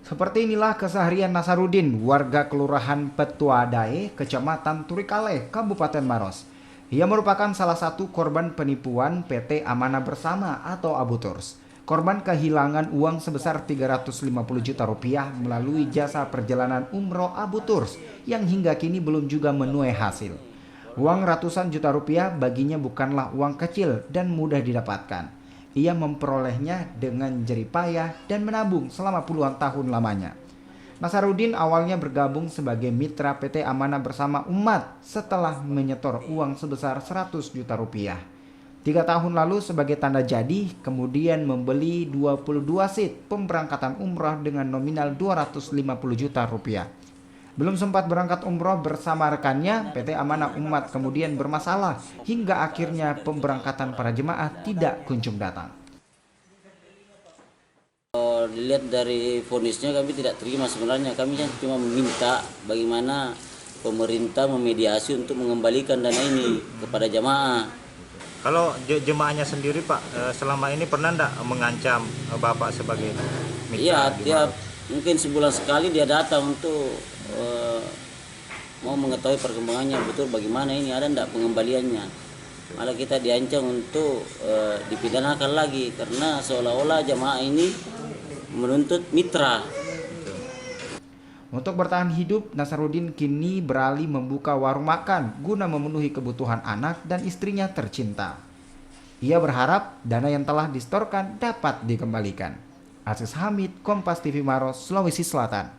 Seperti inilah keseharian Nasarudin, warga Kelurahan Petuadae, Kecamatan Turikale, Kabupaten Maros. Ia merupakan salah satu korban penipuan PT Amanah Bersama atau Abu Turs. Korban kehilangan uang sebesar 350 juta rupiah melalui jasa perjalanan umroh Abu Turs yang hingga kini belum juga menuai hasil. Uang ratusan juta rupiah baginya bukanlah uang kecil dan mudah didapatkan. Ia memperolehnya dengan jerih payah dan menabung selama puluhan tahun lamanya. Nasarudin awalnya bergabung sebagai mitra PT Amanah Bersama Umat setelah menyetor uang sebesar 100 juta rupiah. 3 tahun lalu sebagai tanda jadi, kemudian membeli 22 seat pemberangkatan umrah dengan nominal 250 juta rupiah. Belum sempat berangkat umroh bersama rekannya, PT Amanah Umat kemudian bermasalah hingga akhirnya pemberangkatan para jemaah tidak kunjung datang. Dilihat dari vonisnya kami tidak terima sebenarnya, kami cuma meminta bagaimana pemerintah memediasi untuk mengembalikan dana ini kepada jamaah. Kalau jemaahnya sendiri Pak, selama ini pernah enggak mengancam Bapak sebagai mitra? Iya, tiap mungkin sebulan sekali dia datang untuk mau mengetahui perkembangannya betul bagaimana ini, ada enggak pengembaliannya. Malah kita diancam untuk dipidanakan lagi karena seolah-olah jamaah ini menuntut mitra. Untuk bertahan hidup, Nasarudin kini beralih membuka warung makan guna memenuhi kebutuhan anak dan istrinya tercinta. Ia berharap dana yang telah disetorkan dapat dikembalikan. Aziz Hamid, Kompas TV Maros, Sulawesi Selatan.